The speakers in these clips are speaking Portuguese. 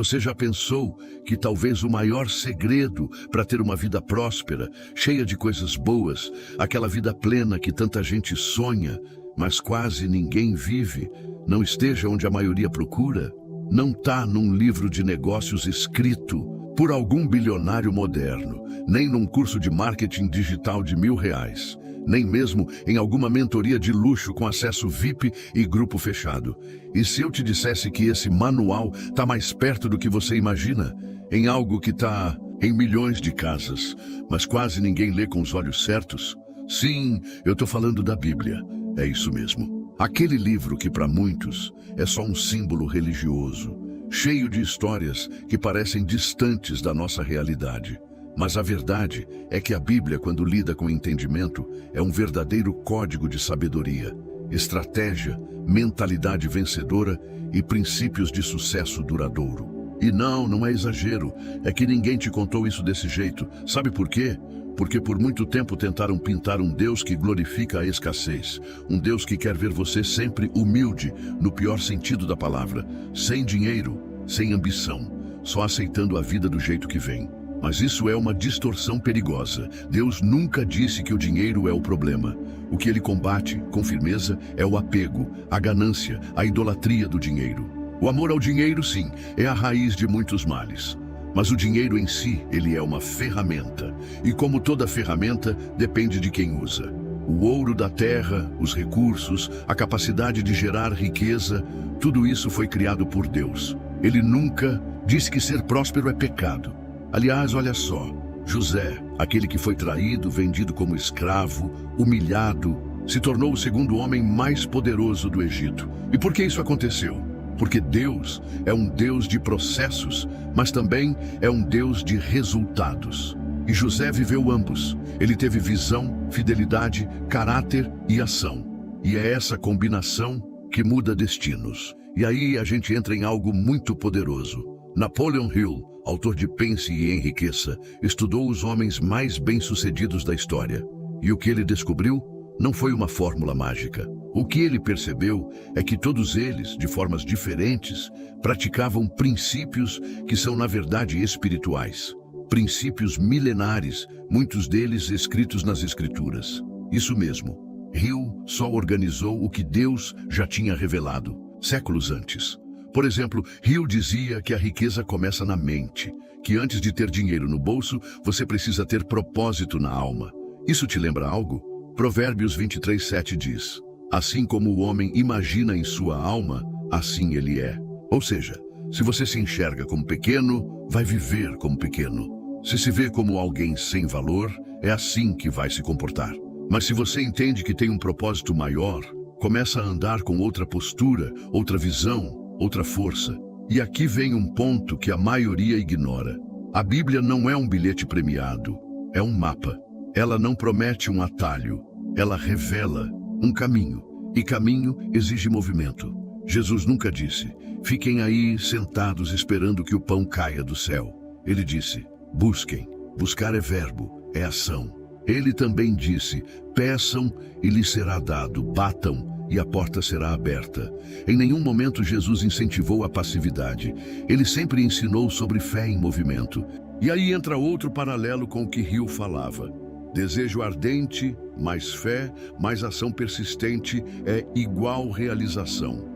Você já pensou que talvez o maior segredo para ter uma vida próspera, cheia de coisas boas, aquela vida plena que tanta gente sonha, mas quase ninguém vive, não esteja onde a maioria procura? Não está num livro de negócios escrito por algum bilionário moderno, nem num curso de marketing digital de R$ 1.000, nem mesmo em alguma mentoria de luxo com acesso VIP e grupo fechado. E se eu te dissesse que esse manual está mais perto do que você imagina, em algo que está em milhões de casas, mas quase ninguém lê com os olhos certos? Sim, eu estou falando da Bíblia, é isso mesmo. Aquele livro que para muitos é só um símbolo religioso, cheio de histórias que parecem distantes da nossa realidade. Mas a verdade é que a Bíblia, quando lida com entendimento, é um verdadeiro código de sabedoria, estratégia, mentalidade vencedora e princípios de sucesso duradouro. E não é exagero, é que ninguém te contou isso desse jeito. Sabe por quê? Porque por muito tempo tentaram pintar um Deus que glorifica a escassez, um Deus que quer ver você sempre humilde, no pior sentido da palavra, sem dinheiro, sem ambição, só aceitando a vida do jeito que vem. Mas isso é uma distorção perigosa. Deus nunca disse que o dinheiro é o problema. O que ele combate, com firmeza, é o apego, a ganância, a idolatria do dinheiro. O amor ao dinheiro, sim, é a raiz de muitos males. Mas o dinheiro em si, ele é uma ferramenta. E como toda ferramenta, depende de quem usa. O ouro da terra, os recursos, a capacidade de gerar riqueza, tudo isso foi criado por Deus. Ele nunca disse que ser próspero é pecado. Aliás, olha só, José, aquele que foi traído, vendido como escravo, humilhado, se tornou o segundo homem mais poderoso do Egito. E por que isso aconteceu? Porque Deus é um Deus de processos, mas também é um Deus de resultados. E José viveu ambos. Ele teve visão, fidelidade, caráter e ação. E é essa combinação que muda destinos. E aí a gente entra em algo muito poderoso. Napoleon Hill, autor de Pense e Enriqueça, estudou os homens mais bem-sucedidos da história. E o que ele descobriu não foi uma fórmula mágica. O que ele percebeu é que todos eles, de formas diferentes, praticavam princípios que são, na verdade, espirituais. Princípios milenares, muitos deles escritos nas Escrituras. Isso mesmo, Hill só organizou o que Deus já tinha revelado, séculos antes. Por exemplo, Hill dizia que a riqueza começa na mente, que antes de ter dinheiro no bolso, você precisa ter propósito na alma. Isso te lembra algo? Provérbios 23:7 diz: assim como o homem imagina em sua alma, assim ele é. Ou seja, se você se enxerga como pequeno, vai viver como pequeno. Se se vê como alguém sem valor, é assim que vai se comportar. Mas se você entende que tem um propósito maior, começa a andar com outra postura, outra visão, outra força. E aqui vem um ponto que a maioria ignora. A Bíblia não é um bilhete premiado, é um mapa. Ela não promete um atalho, ela revela um caminho. E caminho exige movimento. Jesus nunca disse: fiquem aí sentados esperando que o pão caia do céu. Ele disse: busquem. Buscar é verbo, é ação. Ele também disse: peçam e lhes será dado, batam e a porta será aberta. Em nenhum momento Jesus incentivou a passividade. Ele sempre ensinou sobre fé em movimento. E aí entra outro paralelo com o que Hill falava. Desejo ardente, mais fé, mais ação persistente é igual realização.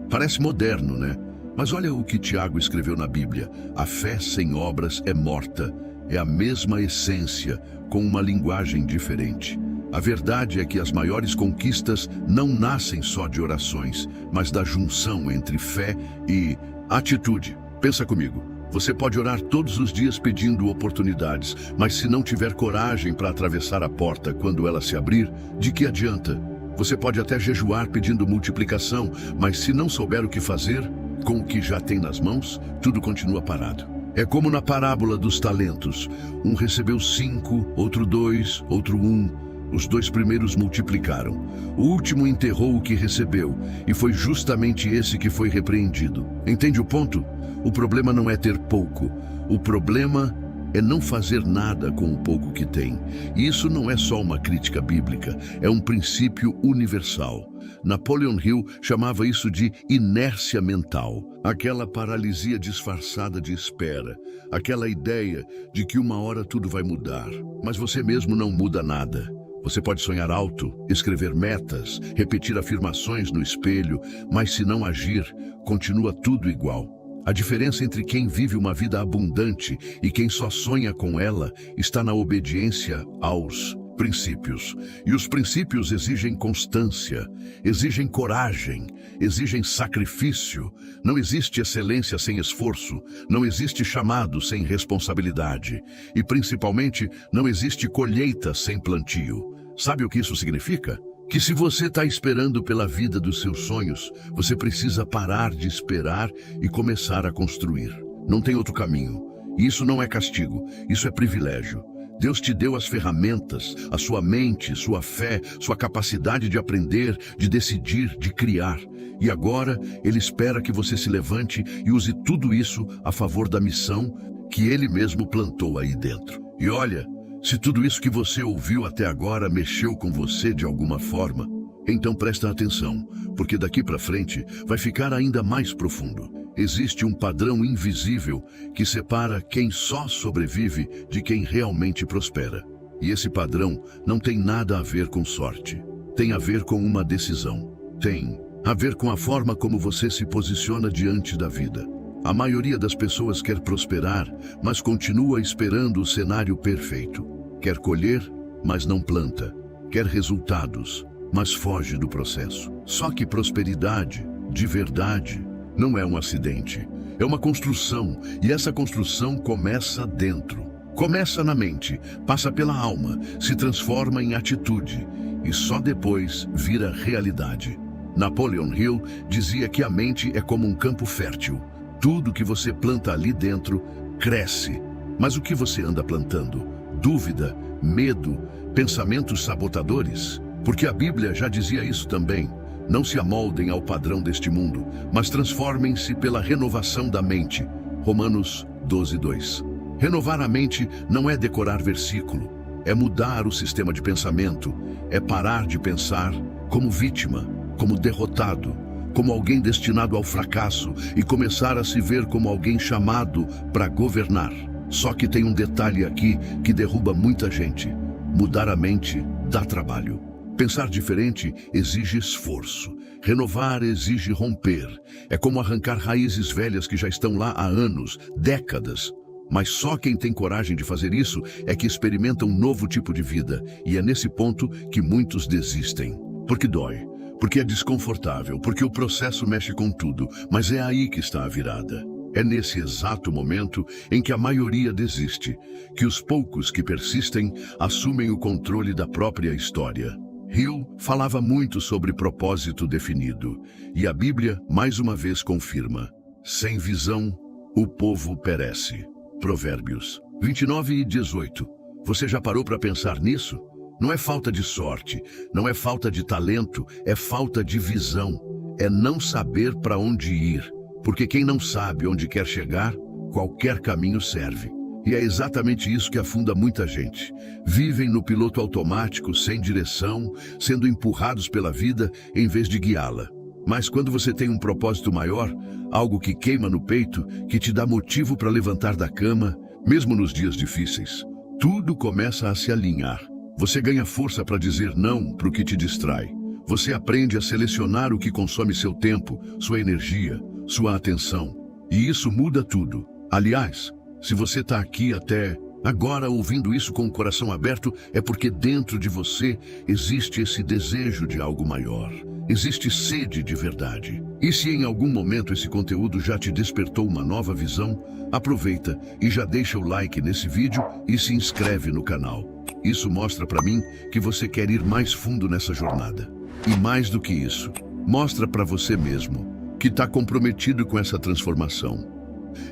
Parece moderno, né? Mas olha o que Tiago escreveu na Bíblia. A fé sem obras é morta. É a mesma essência, com uma linguagem diferente. A verdade é que as maiores conquistas não nascem só de orações, mas da junção entre fé e atitude. Pensa comigo, você pode orar todos os dias pedindo oportunidades, mas se não tiver coragem para atravessar a porta quando ela se abrir, de que adianta? Você pode até jejuar pedindo multiplicação, mas se não souber o que fazer com o que já tem nas mãos, tudo continua parado. É como na parábola dos talentos. Um recebeu 5, outro 2, outro 1. Os 2 primeiros multiplicaram. O último enterrou o que recebeu, e foi justamente esse que foi repreendido. Entende o ponto? O problema não é ter pouco. O problema é não fazer nada com o pouco que tem. E isso não é só uma crítica bíblica, é um princípio universal. Napoleon Hill chamava isso de inércia mental, aquela paralisia disfarçada de espera, aquela ideia de que uma hora tudo vai mudar, mas você mesmo não muda nada. Você pode sonhar alto, escrever metas, repetir afirmações no espelho, mas se não agir, continua tudo igual. A diferença entre quem vive uma vida abundante e quem só sonha com ela está na obediência aos princípios. E os princípios exigem constância, exigem coragem, exigem sacrifício. Não existe excelência sem esforço, não existe chamado sem responsabilidade. E principalmente, não existe colheita sem plantio. Sabe o que isso significa? Que se você está esperando pela vida dos seus sonhos, você precisa parar de esperar e começar a construir. Não tem outro caminho. E isso não é castigo, isso é privilégio. Deus te deu as ferramentas, a sua mente, sua fé, sua capacidade de aprender, de decidir, de criar. E agora, Ele espera que você se levante e use tudo isso a favor da missão que Ele mesmo plantou aí dentro. E olha, se tudo isso que você ouviu até agora mexeu com você de alguma forma, então presta atenção, porque daqui para frente vai ficar ainda mais profundo. Existe um padrão invisível que separa quem só sobrevive de quem realmente prospera. E esse padrão não tem nada a ver com sorte. Tem a ver com uma decisão. Tem a ver com a forma como você se posiciona diante da vida. A maioria das pessoas quer prosperar, mas continua esperando o cenário perfeito. Quer colher, mas não planta. Quer resultados, mas foge do processo. Só que prosperidade, de verdade, não é um acidente. É uma construção, e essa construção começa dentro. Começa na mente, passa pela alma, se transforma em atitude, e só depois vira realidade. Napoleon Hill dizia que a mente é como um campo fértil. Tudo que você planta ali dentro cresce. Mas o que você anda plantando? Dúvida, medo, pensamentos sabotadores? Porque a Bíblia já dizia isso também. Não se amoldem ao padrão deste mundo, mas transformem-se pela renovação da mente. Romanos 12:2. Renovar a mente não é decorar versículo, é mudar o sistema de pensamento, é parar de pensar como vítima, como derrotado, como alguém destinado ao fracasso e começar a se ver como alguém chamado para governar. Só que tem um detalhe aqui que derruba muita gente. Mudar a mente dá trabalho. Pensar diferente exige esforço. Renovar exige romper. É como arrancar raízes velhas que já estão lá há anos, décadas. Mas só quem tem coragem de fazer isso é que experimenta um novo tipo de vida. E é nesse ponto que muitos desistem. Porque dói. Porque é desconfortável, porque o processo mexe com tudo, mas é aí que está a virada. É nesse exato momento em que a maioria desiste, que os poucos que persistem assumem o controle da própria história. Hill falava muito sobre propósito definido, e a Bíblia mais uma vez confirma: sem visão, o povo perece. Provérbios 29:18. Você já parou para pensar nisso? Não é falta de sorte, não é falta de talento, é falta de visão. É não saber para onde ir, porque quem não sabe onde quer chegar, qualquer caminho serve. E é exatamente isso que afunda muita gente. Vivem no piloto automático, sem direção, sendo empurrados pela vida em vez de guiá-la. Mas quando você tem um propósito maior, algo que queima no peito, que te dá motivo para levantar da cama, mesmo nos dias difíceis, tudo começa a se alinhar. Você ganha força para dizer não para o que te distrai. Você aprende a selecionar o que consome seu tempo, sua energia, sua atenção. E isso muda tudo. Aliás, se você está aqui até agora ouvindo isso com o coração aberto, é porque dentro de você existe esse desejo de algo maior. Existe sede de verdade. E se em algum momento esse conteúdo já te despertou uma nova visão, aproveita e já deixa o like nesse vídeo e se inscreve no canal. Isso mostra para mim que você quer ir mais fundo nessa jornada. E mais do que isso, mostra para você mesmo que está comprometido com essa transformação.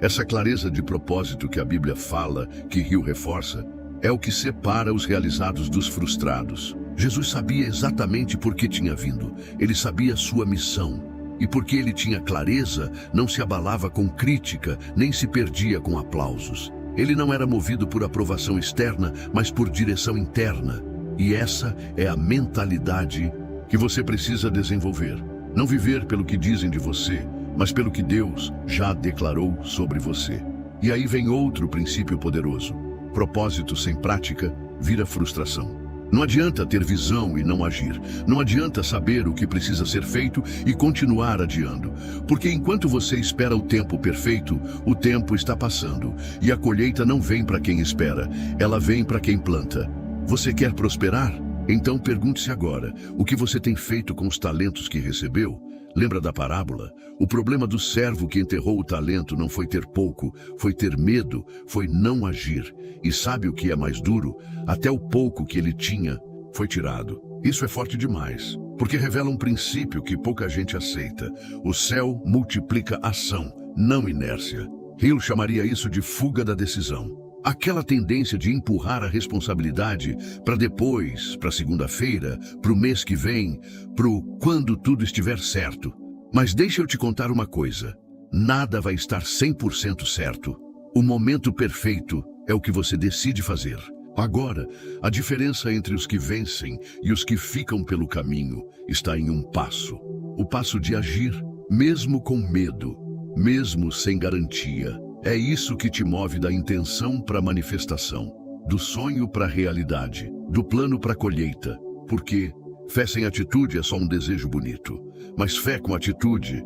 Essa clareza de propósito que a Bíblia fala, que Hill reforça, é o que separa os realizados dos frustrados. Jesus sabia exatamente por que tinha vindo. Ele sabia sua missão. E porque ele tinha clareza, não se abalava com crítica, nem se perdia com aplausos. Ele não era movido por aprovação externa, mas por direção interna. E essa é a mentalidade que você precisa desenvolver. Não viver pelo que dizem de você, mas pelo que Deus já declarou sobre você. E aí vem outro princípio poderoso. Propósito sem prática vira frustração. Não adianta ter visão e não agir. Não adianta saber o que precisa ser feito e continuar adiando. Porque enquanto você espera o tempo perfeito, o tempo está passando. E a colheita não vem para quem espera, ela vem para quem planta. Você quer prosperar? Então pergunte-se agora, o que você tem feito com os talentos que recebeu? Lembra da parábola? O problema do servo que enterrou o talento não foi ter pouco, foi ter medo, foi não agir. E sabe o que é mais duro? Até o pouco que ele tinha foi tirado. Isso é forte demais, porque revela um princípio que pouca gente aceita. O céu multiplica ação, não inércia. Hill chamaria isso de fuga da decisão. Aquela tendência de empurrar a responsabilidade para depois, para segunda-feira, para o mês que vem, para quando tudo estiver certo. Mas deixa eu te contar uma coisa. Nada vai estar 100% certo. O momento perfeito é o que você decide fazer. Agora, a diferença entre os que vencem e os que ficam pelo caminho está em um passo. O passo de agir, mesmo com medo, mesmo sem garantia. É isso que te move da intenção para a manifestação, do sonho para a realidade, do plano para a colheita. Porque fé sem atitude é só um desejo bonito. Mas fé com atitude,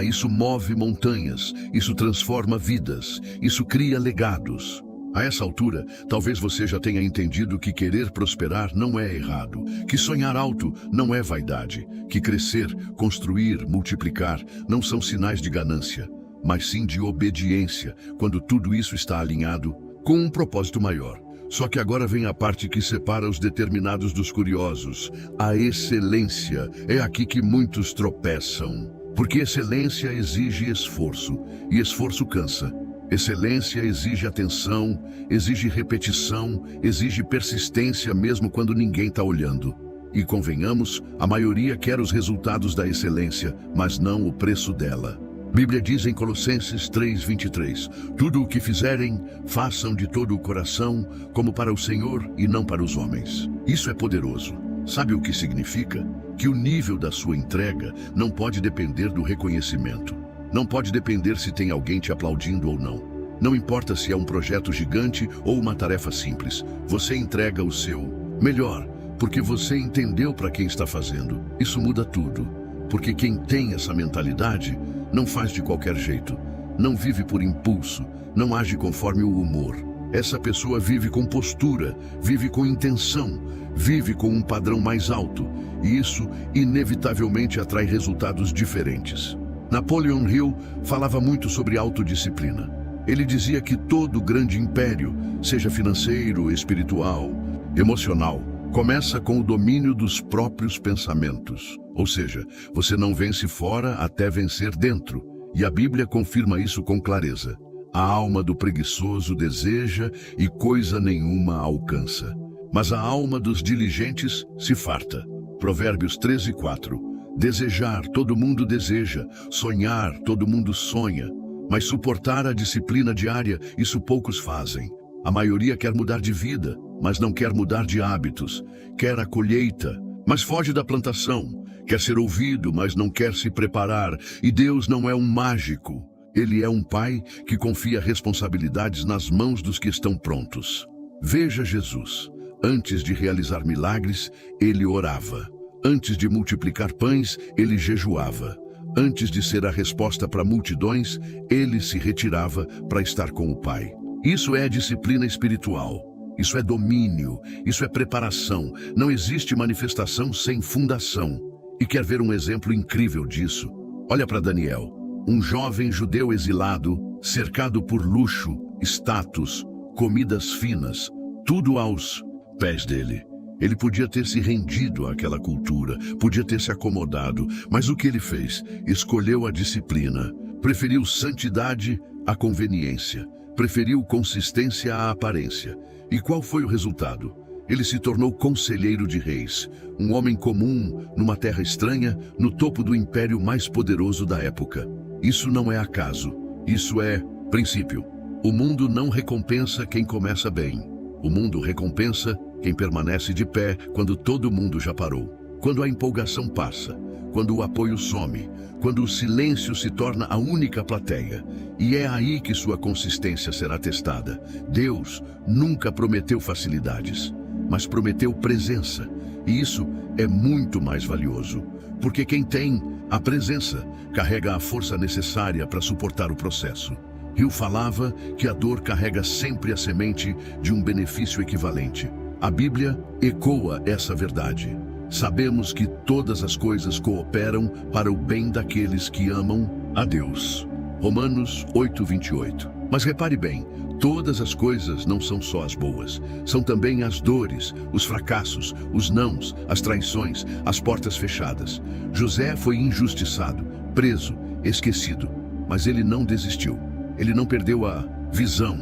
isso move montanhas, isso transforma vidas, isso cria legados. A essa altura, talvez você já tenha entendido que querer prosperar não é errado, que sonhar alto não é vaidade, que crescer, construir, multiplicar não são sinais de ganância, mas sim de obediência, quando tudo isso está alinhado com um propósito maior. Só que agora vem a parte que separa os determinados dos curiosos. A excelência é aqui que muitos tropeçam. Porque excelência exige esforço, e esforço cansa. Excelência exige atenção, exige repetição, exige persistência mesmo quando ninguém está olhando. E convenhamos, a maioria quer os resultados da excelência, mas não o preço dela. Bíblia diz em Colossenses 3:23, tudo o que fizerem, façam de todo o coração, como para o Senhor e não para os homens. Isso é poderoso. Sabe o que significa? Que o nível da sua entrega não pode depender do reconhecimento. Não pode depender se tem alguém te aplaudindo ou não. Não importa se é um projeto gigante ou uma tarefa simples. Você entrega o seu melhor, porque você entendeu para quem está fazendo. Isso muda tudo. Porque quem tem essa mentalidade não faz de qualquer jeito, não vive por impulso, não age conforme o humor. Essa pessoa vive com postura, vive com intenção, vive com um padrão mais alto, e isso inevitavelmente atrai resultados diferentes. Napoleon Hill falava muito sobre autodisciplina. Ele dizia que todo grande império, seja financeiro, espiritual, emocional, começa com o domínio dos próprios pensamentos. Ou seja, você não vence fora até vencer dentro. E a Bíblia confirma isso com clareza. A alma do preguiçoso deseja e coisa nenhuma alcança. Mas a alma dos diligentes se farta. Provérbios 13:4. Desejar, todo mundo deseja. Sonhar, todo mundo sonha. Mas suportar a disciplina diária, isso poucos fazem. A maioria quer mudar de vida, mas não quer mudar de hábitos. Quer a colheita, mas foge da plantação. Quer ser ouvido, mas não quer se preparar. E Deus não é um mágico. Ele é um pai que confia responsabilidades nas mãos dos que estão prontos. Veja Jesus. Antes de realizar milagres, ele orava. Antes de multiplicar pães, ele jejuava. Antes de ser a resposta para multidões, ele se retirava para estar com o Pai. Isso é disciplina espiritual. Isso é domínio. Isso é preparação. Não existe manifestação sem fundação. E quer ver um exemplo incrível disso? Olha para Daniel, um jovem judeu exilado, cercado por luxo, status, comidas finas, tudo aos pés dele. Ele podia ter se rendido àquela cultura, podia ter se acomodado, mas o que ele fez? Escolheu a disciplina, preferiu santidade à conveniência, preferiu consistência à aparência. E qual foi o resultado? Ele se tornou conselheiro de reis, um homem comum, numa terra estranha, no topo do império mais poderoso da época. Isso não é acaso, isso é princípio. O mundo não recompensa quem começa bem. O mundo recompensa quem permanece de pé quando todo mundo já parou. quando a empolgação passa, quando o apoio some, quando o silêncio se torna a única plateia. E é aí que sua consistência será testada. Deus nunca prometeu facilidades, mas prometeu presença. E isso é muito mais valioso, porque quem tem a presença carrega a força necessária para suportar o processo. Hill falava que a dor carrega sempre a semente de um benefício equivalente. A Bíblia ecoa essa verdade. Sabemos que todas as coisas cooperam para o bem daqueles que amam a Deus. Romanos 8:28. Mas repare bem, todas as coisas não são só as boas. São também as dores, os fracassos, os nãos, as traições, as portas fechadas. José foi injustiçado, preso, esquecido, mas ele não desistiu. Ele não perdeu a visão.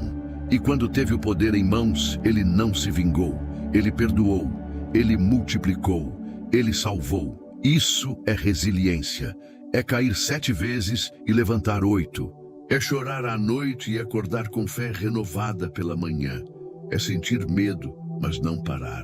E quando teve o poder em mãos, ele não se vingou. Ele perdoou, ele multiplicou, ele salvou. Isso é resiliência. É cair 7 vezes e levantar 8. É chorar à noite e acordar com fé renovada pela manhã. É sentir medo, mas não parar.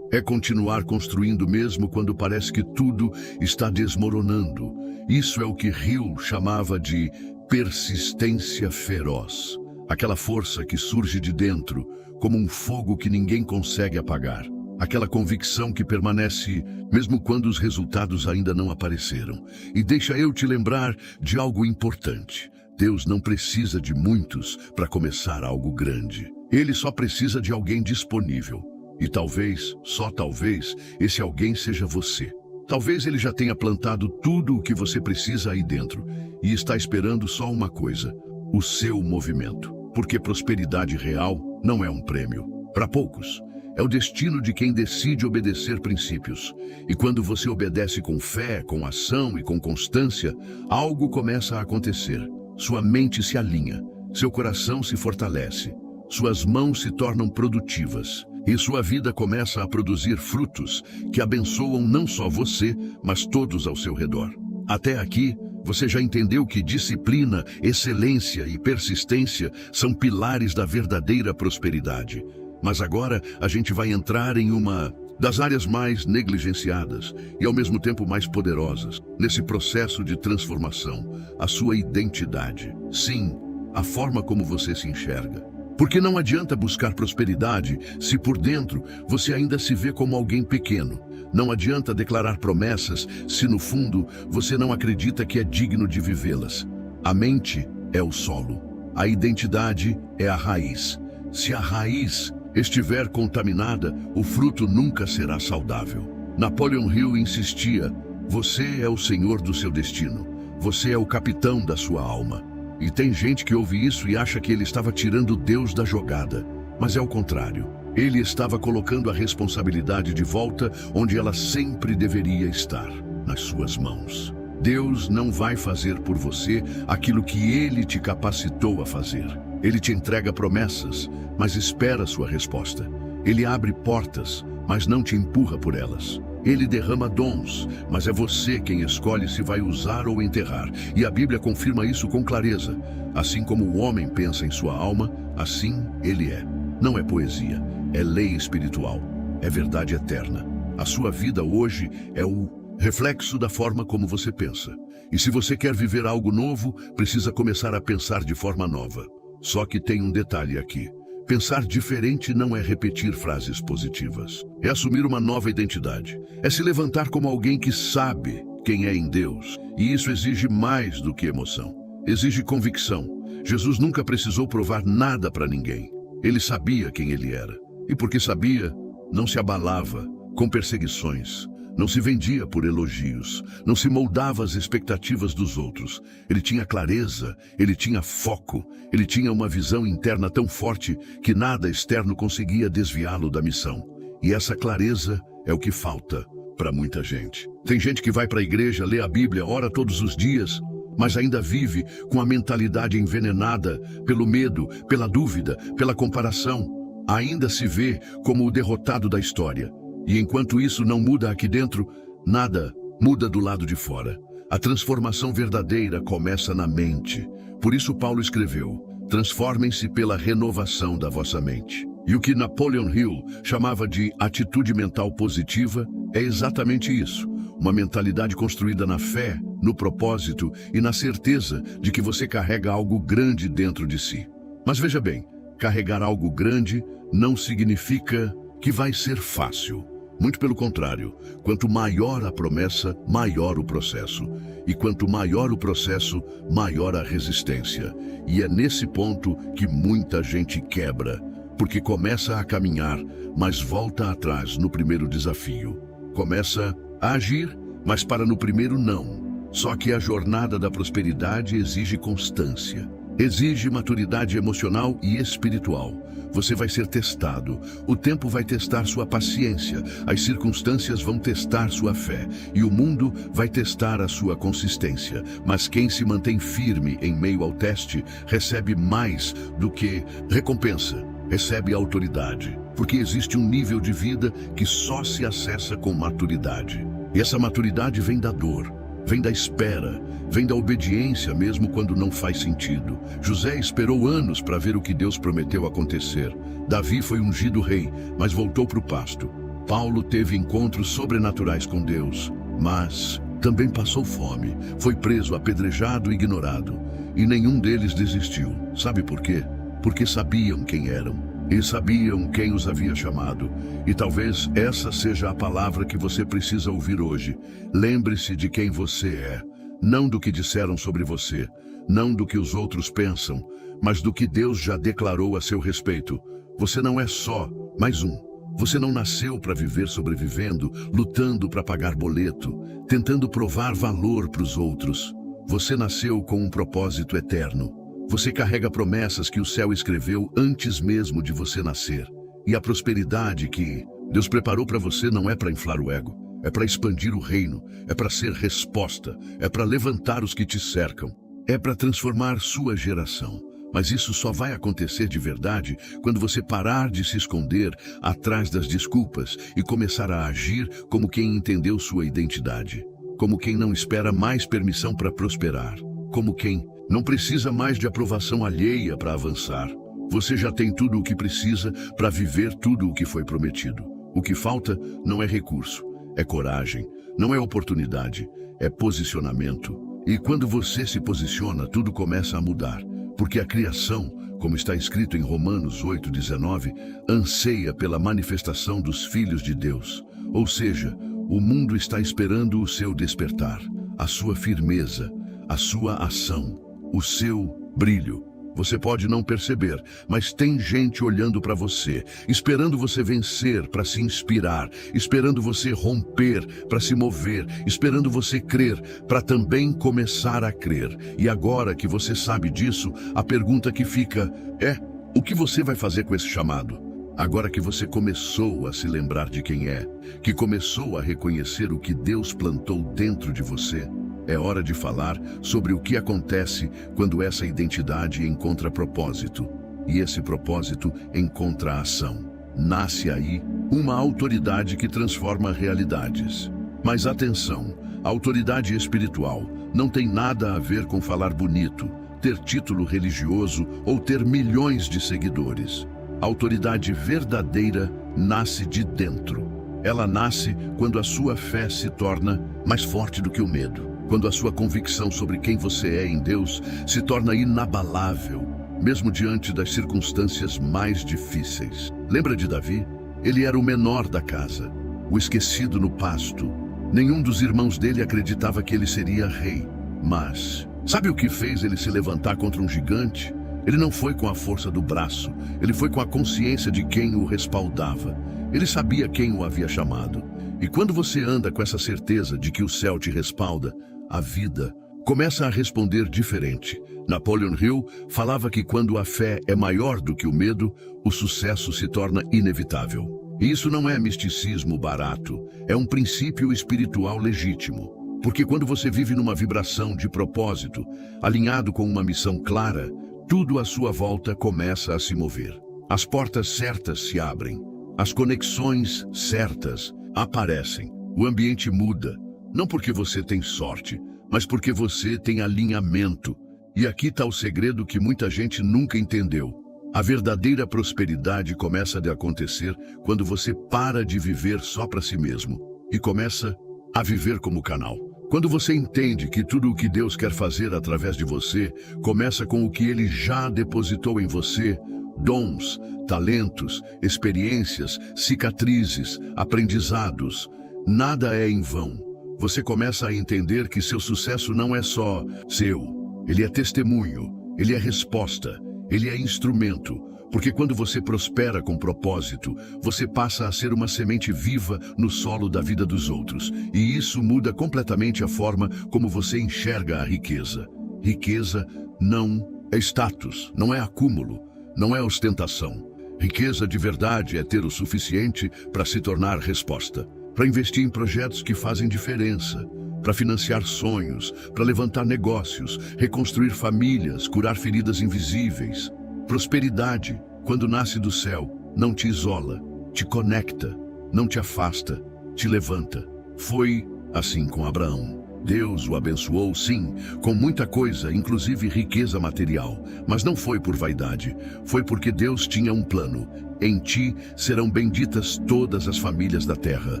É continuar construindo mesmo quando parece que tudo está desmoronando. Isso é o que Hill chamava de persistência feroz. Aquela força que surge de dentro, como um fogo que ninguém consegue apagar. Aquela convicção que permanece mesmo quando os resultados ainda não apareceram. E deixa eu te lembrar de algo importante. Deus não precisa de muitos para começar algo grande. Ele só precisa de alguém disponível. E talvez, só talvez, esse alguém seja você. Talvez ele já tenha plantado tudo o que você precisa aí dentro e está esperando só uma coisa: o seu movimento. Porque prosperidade real não é um prêmio. Para poucos, é o destino de quem decide obedecer princípios. E quando você obedece com fé, com ação e com constância, algo começa a acontecer. Sua mente se alinha, seu coração se fortalece, suas mãos se tornam produtivas e sua vida começa a produzir frutos que abençoam não só você, mas todos ao seu redor. Até aqui, você já entendeu que disciplina, excelência e persistência são pilares da verdadeira prosperidade. Mas agora a gente vai entrar em uma das áreas mais negligenciadas e ao mesmo tempo mais poderosas nesse processo de transformação, a sua identidade. Sim, a forma como você se enxerga. Porque não adianta buscar prosperidade se por dentro você ainda se vê como alguém pequeno. Não adianta declarar promessas se no fundo você não acredita que é digno de vivê-las. A mente é o solo, a identidade é a raiz. Se a raiz estiver contaminada, o fruto nunca será saudável. Napoleon Hill insistia: você é o senhor do seu destino, você é o capitão da sua alma. E tem gente que ouve isso e acha que ele estava tirando Deus da jogada. Mas é o contrário. Ele estava colocando a responsabilidade de volta onde ela sempre deveria estar, nas suas mãos. Deus não vai fazer por você aquilo que Ele te capacitou a fazer. Ele te entrega promessas, mas espera sua resposta. Ele abre portas, mas não te empurra por elas. Ele derrama dons, mas é você quem escolhe se vai usar ou enterrar. E a Bíblia confirma isso com clareza. Assim como o homem pensa em sua alma, assim ele é. Não é poesia, é lei espiritual, é verdade eterna. A sua vida hoje é o reflexo da forma como você pensa. E se você quer viver algo novo, precisa começar a pensar de forma nova. Só que tem um detalhe aqui. Pensar diferente não é repetir frases positivas. É assumir uma nova identidade. É se levantar como alguém que sabe quem é em Deus. E isso exige mais do que emoção. Exige convicção. Jesus nunca precisou provar nada para ninguém. Ele sabia quem ele era. E porque sabia, não se abalava com perseguições. Não se vendia por elogios, não se moldava às expectativas dos outros. Ele tinha clareza, ele tinha foco, ele tinha uma visão interna tão forte que nada externo conseguia desviá-lo da missão. E essa clareza é o que falta para muita gente. Tem gente que vai para a igreja, lê a Bíblia, ora todos os dias, mas ainda vive com a mentalidade envenenada pelo medo, pela dúvida, pela comparação. Ainda se vê como o derrotado da história. E enquanto isso não muda aqui dentro, nada muda do lado de fora. A transformação verdadeira começa na mente. Por isso Paulo escreveu: transformem-se pela renovação da vossa mente. E o que Napoleon Hill chamava de atitude mental positiva é exatamente isso. Uma mentalidade construída na fé, no propósito e na certeza de que você carrega algo grande dentro de si. Mas veja bem, carregar algo grande não significa que vai ser fácil. Muito pelo contrário, quanto maior a promessa, maior o processo. E quanto maior o processo, maior a resistência. E é nesse ponto que muita gente quebra, porque começa a caminhar, mas volta atrás no primeiro desafio. Começa a agir, mas para no primeiro não. Só que a jornada da prosperidade exige constância. Exige maturidade emocional e espiritual. Você vai ser testado. O tempo vai testar sua paciência. As circunstâncias vão testar sua fé. E o mundo vai testar a sua consistência. Mas quem se mantém firme em meio ao teste recebe mais do que recompensa. Recebe autoridade. Porque existe um nível de vida que só se acessa com maturidade. E essa maturidade vem da dor. Vem da espera, vem da obediência mesmo quando não faz sentido. José esperou anos para ver o que Deus prometeu acontecer. Davi foi ungido rei, mas voltou para o pasto. Paulo teve encontros sobrenaturais com Deus, mas também passou fome. Foi preso, apedrejado e ignorado. E nenhum deles desistiu. Sabe por quê? Porque sabiam quem eram. E sabiam quem os havia chamado. E talvez essa seja a palavra que você precisa ouvir hoje. Lembre-se de quem você é. Não do que disseram sobre você. Não do que os outros pensam. Mas do que Deus já declarou a seu respeito. Você não é só mais um. Você não nasceu para viver sobrevivendo, lutando para pagar boleto, tentando provar valor para os outros. Você nasceu com um propósito eterno. Você carrega promessas que o céu escreveu antes mesmo de você nascer. E a prosperidade que Deus preparou para você não é para inflar o ego. É para expandir o reino. É para ser resposta. É para levantar os que te cercam. É para transformar sua geração. Mas isso só vai acontecer de verdade quando você parar de se esconder atrás das desculpas e começar a agir como quem entendeu sua identidade. Como quem não espera mais permissão para prosperar. Como quem não precisa mais de aprovação alheia para avançar. Você já tem tudo o que precisa para viver tudo o que foi prometido. O que falta não é recurso, é coragem. Não é oportunidade, é posicionamento. E quando você se posiciona, tudo começa a mudar. Porque a criação, como está escrito em Romanos 8:19, anseia pela manifestação dos filhos de Deus. Ou seja, o mundo está esperando o seu despertar, a sua firmeza, a sua ação, o seu brilho. Você pode não perceber, mas tem gente olhando para você, esperando você vencer para se inspirar, esperando você romper para se mover, esperando você crer para também começar a crer. E agora que você sabe disso, a pergunta que fica é: o que você vai fazer com esse chamado? Agora que você começou a se lembrar de quem é, que começou a reconhecer o que Deus plantou dentro de você, é hora de falar sobre o que acontece quando essa identidade encontra propósito. E esse propósito encontra ação. Nasce aí uma autoridade que transforma realidades. Mas atenção, a autoridade espiritual não tem nada a ver com falar bonito, ter título religioso ou ter milhões de seguidores. A autoridade verdadeira nasce de dentro. Ela nasce quando a sua fé se torna mais forte do que o medo. Quando a sua convicção sobre quem você é em Deus se torna inabalável, mesmo diante das circunstâncias mais difíceis. Lembra de Davi? Ele era o menor da casa, o esquecido no pasto. Nenhum dos irmãos dele acreditava que ele seria rei. Mas, sabe o que fez ele se levantar contra um gigante? Ele não foi com a força do braço, ele foi com a consciência de quem o respaldava. Ele sabia quem o havia chamado. E quando você anda com essa certeza de que o céu te respalda, a vida começa a responder diferente. Napoleon Hill falava que quando a fé é maior do que o medo, o sucesso se torna inevitável. E isso não é misticismo barato, é um princípio espiritual legítimo. Porque quando você vive numa vibração de propósito, alinhado com uma missão clara, tudo à sua volta começa a se mover. As portas certas se abrem, as conexões certas aparecem, o ambiente muda. Não porque você tem sorte, mas porque você tem alinhamento. E aqui está o segredo que muita gente nunca entendeu. A verdadeira prosperidade começa a acontecer quando você para de viver só para si mesmo e começa a viver como canal. Quando você entende que tudo o que Deus quer fazer através de você começa com o que Ele já depositou em você, dons, talentos, experiências, cicatrizes, aprendizados, nada é em vão. Você começa a entender que seu sucesso não é só seu. Ele é testemunho, ele é resposta, ele é instrumento. Porque quando você prospera com propósito, você passa a ser uma semente viva no solo da vida dos outros. E isso muda completamente a forma como você enxerga a riqueza. Riqueza não é status, não é acúmulo, não é ostentação. Riqueza de verdade é ter o suficiente para se tornar resposta. Para investir em projetos que fazem diferença, para financiar sonhos, para levantar negócios, reconstruir famílias, curar feridas invisíveis. Prosperidade, quando nasce do céu, não te isola, te conecta, não te afasta, te levanta. Foi assim com Abraão. Deus o abençoou, sim, com muita coisa, inclusive riqueza material. Mas não foi por vaidade, foi porque Deus tinha um plano. Em ti serão benditas todas as famílias da terra.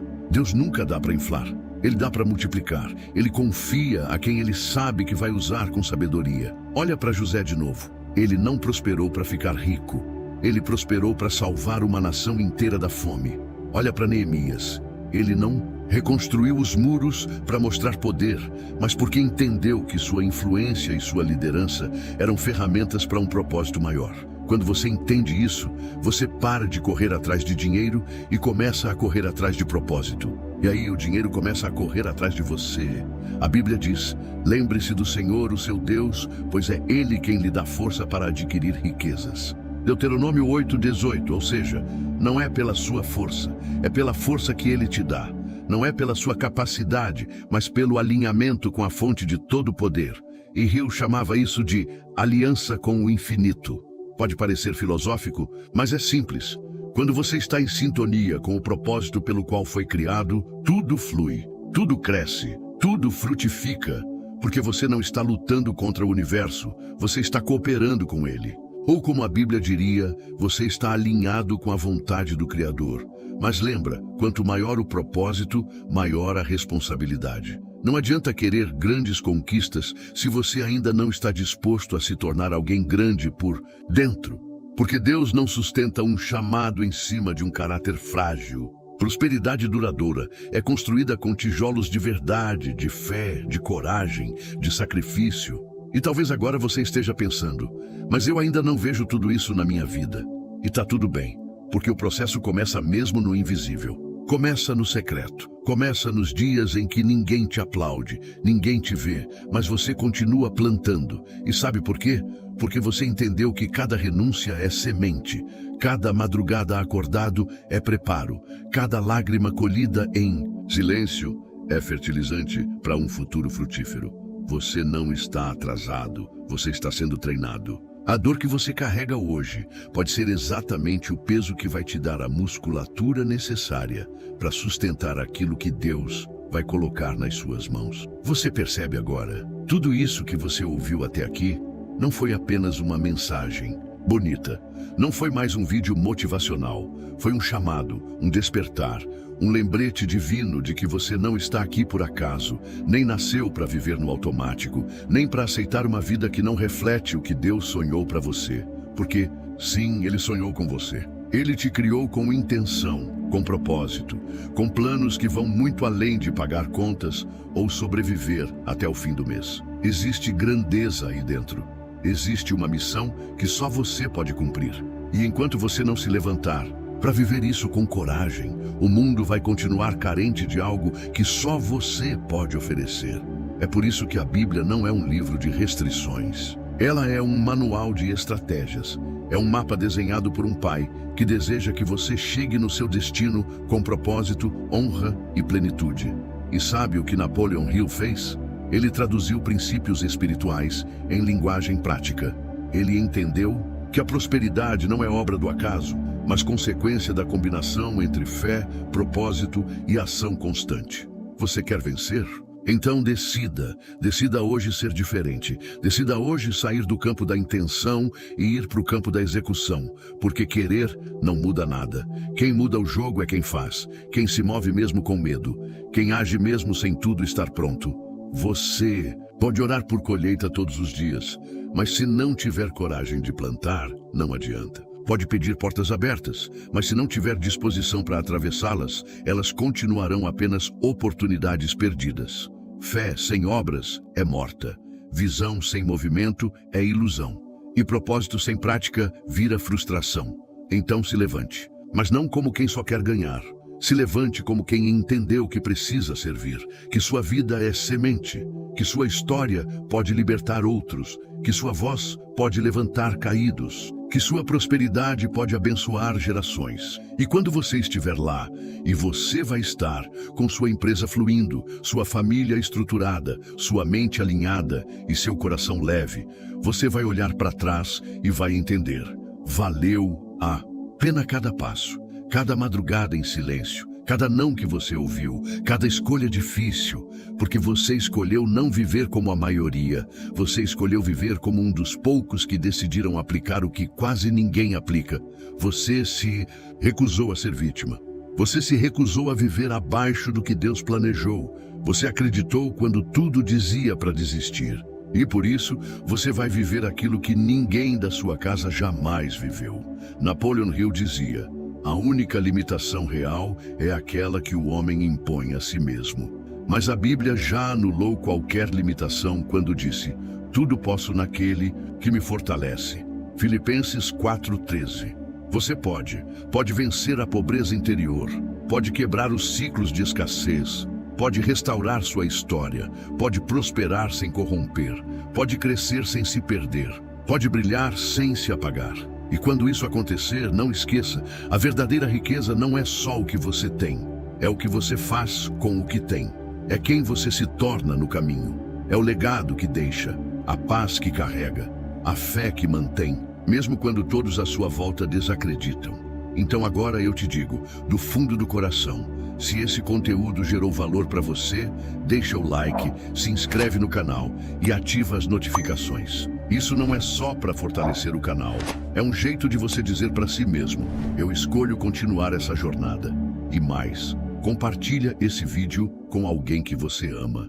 Deus nunca dá para inflar, Ele dá para multiplicar. Ele confia a quem Ele sabe que vai usar com sabedoria. Olha para José de novo. Ele não prosperou para ficar rico. Ele prosperou para salvar uma nação inteira da fome. Olha para Neemias. Ele não reconstruiu os muros para mostrar poder, mas porque entendeu que sua influência e sua liderança eram ferramentas para um propósito maior. Quando você entende isso, você para de correr atrás de dinheiro e começa a correr atrás de propósito. E aí o dinheiro começa a correr atrás de você. A Bíblia diz: lembre-se do Senhor, o seu Deus, pois é Ele quem lhe dá força para adquirir riquezas. Deuteronômio 8:18, ou seja, não é pela sua força, é pela força que Ele te dá. Não é pela sua capacidade, mas pelo alinhamento com a fonte de todo o poder. E Hill chamava isso de aliança com o infinito. Pode parecer filosófico, mas é simples. Quando você está em sintonia com o propósito pelo qual foi criado, tudo flui, tudo cresce, tudo frutifica, porque você não está lutando contra o universo, você está cooperando com ele. Ou como a Bíblia diria, você está alinhado com a vontade do Criador. Mas lembra, quanto maior o propósito, maior a responsabilidade. Não adianta querer grandes conquistas se você ainda não está disposto a se tornar alguém grande por dentro. Porque Deus não sustenta um chamado em cima de um caráter frágil. Prosperidade duradoura é construída com tijolos de verdade, de fé, de coragem, de sacrifício. E talvez agora você esteja pensando: mas eu ainda não vejo tudo isso na minha vida. E tá tudo bem, porque o processo começa mesmo no invisível. Começa no secreto. Começa nos dias em que ninguém te aplaude, ninguém te vê, mas você continua plantando. E sabe por quê? Porque você entendeu que cada renúncia é semente, cada madrugada acordado é preparo, cada lágrima colhida em silêncio é fertilizante para um futuro frutífero. Você não está atrasado, você está sendo treinado. A dor que você carrega hoje pode ser exatamente o peso que vai te dar a musculatura necessária para sustentar aquilo que Deus vai colocar nas suas mãos. Você percebe agora? Tudo isso que você ouviu até aqui não foi apenas uma mensagem bonita. Não foi mais um vídeo motivacional. Foi um chamado, um despertar, um lembrete divino de que você não está aqui por acaso, nem nasceu para viver no automático, nem para aceitar uma vida que não reflete o que Deus sonhou para você. Porque, sim, Ele sonhou com você. Ele te criou com intenção, com propósito, com planos que vão muito além de pagar contas ou sobreviver até o fim do mês. Existe grandeza aí dentro. Existe uma missão que só você pode cumprir. E enquanto você não se levantar para viver isso com coragem, o mundo vai continuar carente de algo que só você pode oferecer. É por isso que a Bíblia não é um livro de restrições. Ela é um manual de estratégias. É um mapa desenhado por um pai que deseja que você chegue no seu destino com propósito, honra e plenitude. E sabe o que Napoleon Hill fez? Ele traduziu princípios espirituais em linguagem prática. Ele entendeu que a prosperidade não é obra do acaso, mas consequência da combinação entre fé, propósito e ação constante. Você quer vencer? Então decida hoje ser diferente. Decida hoje sair do campo da intenção e ir para o campo da execução, porque querer não muda nada. Quem muda o jogo é quem faz, quem se move mesmo com medo, quem age mesmo sem tudo estar pronto. Você pode orar por colheita todos os dias, mas se não tiver coragem de plantar, não adianta. Pode pedir portas abertas, mas se não tiver disposição para atravessá-las, elas continuarão apenas oportunidades perdidas. Fé sem obras é morta. Visão sem movimento é ilusão. E propósito sem prática vira frustração. Então se levante, mas não como quem só quer ganhar. Se levante como quem entendeu que precisa servir, que sua vida é semente, que sua história pode libertar outros, que sua voz pode levantar caídos, que sua prosperidade pode abençoar gerações. E quando você estiver lá, e você vai estar com sua empresa fluindo, sua família estruturada, sua mente alinhada e seu coração leve, você vai olhar para trás e vai entender: valeu a pena cada passo, cada madrugada em silêncio, cada não que você ouviu, cada escolha difícil, porque você escolheu não viver como a maioria, você escolheu viver como um dos poucos que decidiram aplicar o que quase ninguém aplica. Você se recusou a ser vítima. Você se recusou a viver abaixo do que Deus planejou. Você acreditou quando tudo dizia para desistir. E por isso, você vai viver aquilo que ninguém da sua casa jamais viveu. Napoleon Hill dizia: a única limitação real é aquela que o homem impõe a si mesmo. Mas a Bíblia já anulou qualquer limitação quando disse: tudo posso naquele que me fortalece. Filipenses 4:13. Você pode vencer a pobreza interior, pode quebrar os ciclos de escassez, pode restaurar sua história, pode prosperar sem corromper, pode crescer sem se perder, pode brilhar sem se apagar. E quando isso acontecer, não esqueça, a verdadeira riqueza não é só o que você tem, é o que você faz com o que tem. É quem você se torna no caminho, é o legado que deixa, a paz que carrega, a fé que mantém, mesmo quando todos à sua volta desacreditam. Então agora eu te digo, do fundo do coração, se esse conteúdo gerou valor para você, deixa o like, se inscreve no canal e ativa as notificações. Isso não é só para fortalecer o canal, é um jeito de você dizer para si mesmo: eu escolho continuar essa jornada. E mais, compartilha esse vídeo com alguém que você ama.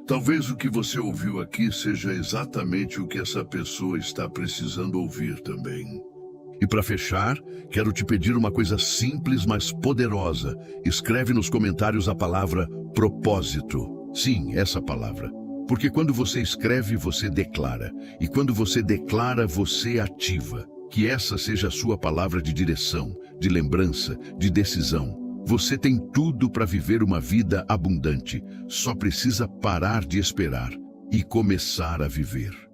Talvez o que você ouviu aqui seja exatamente o que essa pessoa está precisando ouvir também. E para fechar, quero te pedir uma coisa simples, mas poderosa. Escreve nos comentários a palavra propósito. Sim, essa palavra. Porque quando você escreve, você declara. E quando você declara, você ativa. Que essa seja a sua palavra de direção, de lembrança, de decisão. Você tem tudo para viver uma vida abundante. Só precisa parar de esperar e começar a viver.